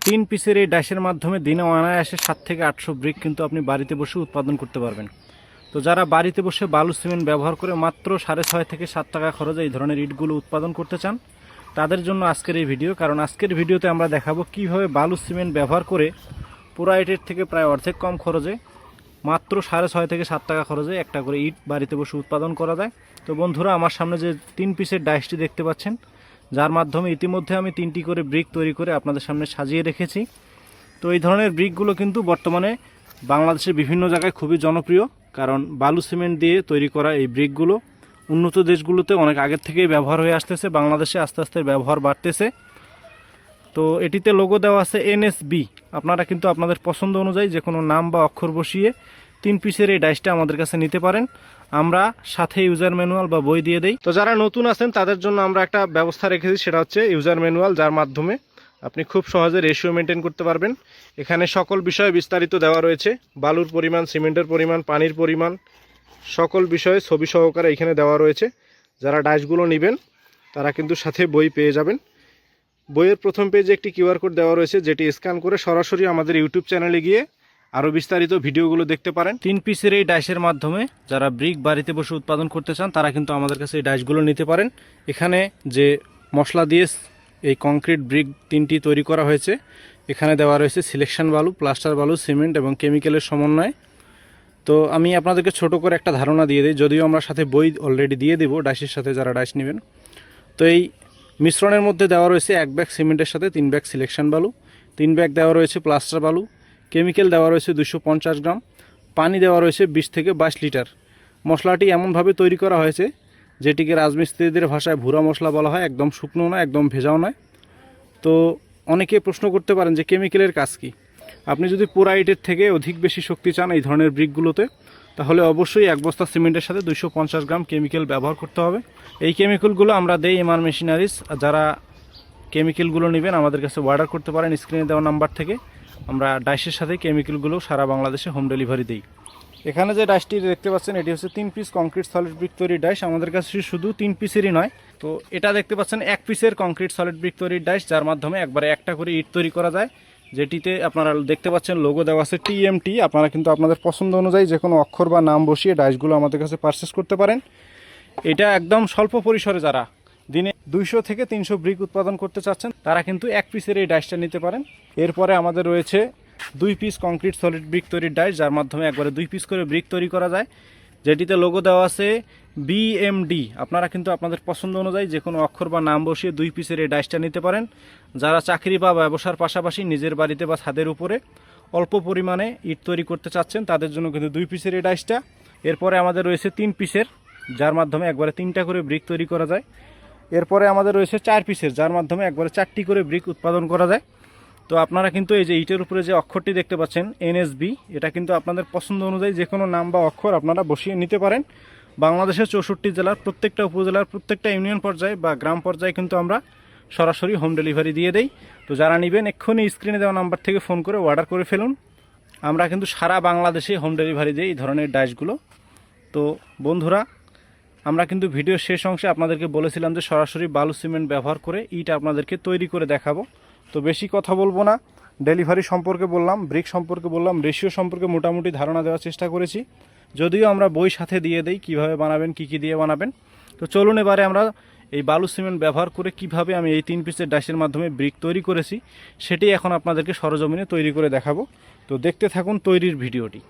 তিন পিসের এই ডাইসের মাধ্যমে দিনে অনায়াসে 7 থেকে 800 ব্রিক কিন্তু আপনি বাড়িতে বসে উৎপাদন করতে পারবেন। তো যারা বাড়িতে বসে বালু সিমেন্ট ব্যবহার করে মাত্র 6.5 থেকে 7 টাকা খরচে এই ধরনের ইটগুলো উৎপাদন করতে চান, তাদের জন্য আজকের এই ভিডিও। কারণ আজকের ভিডিওতে আমরা দেখাবো কিভাবে বালু সিমেন্ট ব্যবহার করে পুরা ইটের থেকে প্রায় অর্ধেক কম খরচে মাত্র 6.5 থেকে 7 টাকা খরচে একটা করে ইট বাড়িতে বসে উৎপাদন করা যায়। তো বন্ধুরা, আমার সামনে যে 3 পিসের ডাইসটি দেখতে পাচ্ছেন, যার মাধ্যমে ইতিমধ্যে আমি 3টি করে ব্রিক তৈরি করে আপনাদের সামনে সাজিয়ে রেখেছি। তো এই ধরনের ব্রিকগুলো কিন্তু বর্তমানে বাংলাদেশের বিভিন্ন জায়গায় খুবই জনপ্রিয়, কারণ বালু সিমেন্ট দিয়ে তৈরি করা এই ব্রিকগুলো উন্নত দেশগুলোতে অনেক আগের থেকেই ব্যবহার হয়ে আসতেছে। বাংলাদেশে আস্তে আস্তে ব্যবহার বাড়তেছে। তো এটিতে লোগো দেওয়া আছে এনএসবি। আপনারা কিন্তু আপনাদের পছন্দ অনুযায়ী যে কোনো নাম বা অক্ষর বসিয়ে 3 পিসের এই ডাইসটা আমাদের কাছে নিতে পারেন। আমরা সাথে ইউজার ম্যানুয়াল বা বই দিয়ে দেই। তো যারা নতুন আছেন তাদের জন্য আমরা একটা ব্যবস্থা রেখেছি, সেটা হচ্ছে ইউজার ম্যানুয়াল, যার মাধ্যমে আপনি খুব সহজে রেশিও মেনটেন করতে পারবেন। এখানে সকল বিষয়ে বিস্তারিত দেওয়া রয়েছে, বালুর পরিমাণ, সিমেন্টের পরিমাণ, পানির পরিমাণ, সকল বিষয়ে ছবি সহকারে এখানে দেওয়া রয়েছে। যারা ডাইসগুলো নেবেন তারা কিন্তু সাথে বই পেয়ে যাবেন। বইয়ের প্রথম পেজে একটি কিউআর কোড দেওয়া রয়েছে, যেটি স্ক্যান করে সরাসরি আমাদের ইউটিউব চ্যানেলে গিয়ে আরও বিস্তারিত ভিডিওগুলো দেখতে পারেন। 3 পিসের এই ডাইসের মাধ্যমে যারা ব্রিক বাড়িতে বসে উৎপাদন করতে চান তারা কিন্তু আমাদের কাছে এই ডাইসগুলো নিতে পারেন। এখানে যে মশলা দিয়ে এই কংক্রিট ব্রিক 3টি তৈরি করা হয়েছে, এখানে দেওয়া রয়েছে সিলেকশন বালু, প্লাস্টার বালু, সিমেন্ট এবং কেমিক্যালের সমন্বয়। তো আমি আপনাদেরকে ছোট করে একটা ধারণা দিয়ে দিই, যদিও আমরা সাথে বই অলরেডি দিয়ে দেবো ডাইসের সাথে যারা ডাইস নেবেন। তো এই মিশ্রণের মধ্যে দেওয়া রয়েছে 1 ব্যাগ সিমেন্টের সাথে 3 ব্যাগ সিলেকশন বালু, 3 ব্যাগ দেওয়া রয়েছে প্লাস্টার বালু, কেমিক্যাল দেওয়া রয়েছে 250 গ্রাম, পানি দেওয়া রয়েছে 20 থেকে 22 লিটার। মশলাটি এমনভাবে তৈরি করা হয়েছে যেটিকে রাজমিস্ত্রিদের ভাষায় ভুরা মশলা বলা হয়। একদম শুকনো নয়, একদম ভেজাও নয়। তো অনেকে প্রশ্ন করতে পারেন যে কেমিক্যালের কাজ কী। আপনি যদি পুরা ইটের থেকে অধিক বেশি শক্তি চান এই ধরনের ব্রিকগুলোতে, তাহলে অবশ্যই 1 বস্তা সিমেন্টের সাথে 250 গ্রাম কেমিক্যাল ব্যবহার করতে হবে। এই কেমিক্যালগুলো আমরা দেই এমআর মেশিনারিজ। যারা কেমিক্যালগুলো নেবেন আমাদের কাছে অর্ডার করতে পারেন স্ক্রিনে দেওয়া নাম্বার থেকে। আমরা ডাইসের সাথে কেমিক্যালগুলো সারা বাংলাদেশে হোম ডেলিভারি দিই। এখানে যে ডাইসটি দেখতে পাচ্ছেন, এটি হচ্ছে 3 পিস কংক্রিট সলিড ব্রিক তৈরির ডাইস। আমাদের কাছে শুধু 3 পিসেরই নয়, তো এটা দেখতে পাচ্ছেন 1 পিসের কংক্রিট সলিড ব্রিক তৈরির ডাইস, যার মাধ্যমে একবারে একটা করে ইট তৈরি করা যায়। যেটিতে আপনারা দেখতে পাচ্ছেন লোগো দেওয়া আছে টিএমটি। আপনারা কিন্তু আপনাদের পছন্দ অনুযায়ী যে কোনো অক্ষর বা নাম বসিয়ে ডাইসগুলো আমাদের কাছে পারচেস করতে পারেন। এটা একদম স্বল্প পরিসরে যারা দিনে 200 থেকে 300 ব্রিক উৎপাদন করতে চাচ্ছেন তারা কিন্তু 1 পিসের এই ডাইসটা নিতে পারেন। এরপরে আমাদের রয়েছে 2 পিস কংক্রিট সলিড ব্রিক তৈরির ডাইস, যার মাধ্যমে একবারে 2 পিস করে ব্রিক তৈরি করা যায়, যেটিতে লোগো দেওয়া আছে বিএমডি। আপনারা কিন্তু আপনাদের পছন্দ অনুযায়ী যে কোনো অক্ষর বা নাম বসিয়ে 2 পিসের এই ডাইসটা নিতে পারেন। যারা চাকরি বা ব্যবসার পাশাপাশি নিজের বাড়িতে বা ছাদের উপরে অল্প পরিমাণে ইট তৈরি করতে চাচ্ছেন তাদের জন্য কিন্তু 2 পিসের এই ডাইসটা। এরপরে আমাদের রয়েছে 3 পিসের, যার মাধ্যমে একবারে 3টা করে ব্রিক তৈরি করা যায়। এরপরে আমাদের রয়েছে 4 পিসের, যার মাধ্যমে একবারে 4টি করে ব্রিক উৎপাদন করা যায়। তো আপনারা কিন্তু এই যে ইটের উপরে যে অক্ষরটি দেখতে পাচ্ছেন এনএসবি, এটা কিন্তু আপনাদের পছন্দ অনুযায়ী যে কোনো নাম বা অক্ষর আপনারা বসিয়ে নিতে পারেন। বাংলাদেশের 64 জেলার প্রত্যেকটা উপজেলার প্রত্যেকটা ইউনিয়ন পর্যায়ে বা গ্রাম পর্যায়ে কিন্তু আমরা সরাসরি হোম ডেলিভারি দিয়ে দেই। তো যারা নেবেন এক্ষুনি স্ক্রিনে দেওয়া নাম্বার থেকে ফোন করে অর্ডার করে ফেলুন। আমরা কিন্তু সারা বাংলাদেশে হোম ডেলিভারি দিই এই ধরনের ডাইসগুলো। তো বন্ধুরা, আমরা কিন্তু ভিডিওর শেষ অংশে আপনাদেরকে বলেছিলাম যে সরাসরি বালু সিমেন্ট ব্যবহার করে ইট আপনাদেরকে তৈরি করে দেখাবো। তো বেশি কথা বলবো না, ডেলিভারি সম্পর্কে বললাম, ব্রিক সম্পর্কে বললাম, রেশিও সম্পর্কে মোটামুটি ধারণা দেওয়ার চেষ্টা করেছি, যদিও আমরা বই সাথে দিয়ে দেই কীভাবে বানাবেন, কী কী দিয়ে বানাবেন। তো চলুন এবারে আমরা এই বালু সিমেন্ট ব্যবহার করে কিভাবে আমি এই 3 পিসের ডাইসের মাধ্যমে ব্রিক তৈরি করেছি সেটি এখন আপনাদেরকে সরজমিনে তৈরি করে দেখাবো। তো দেখতে থাকুন তৈরির ভিডিওটি।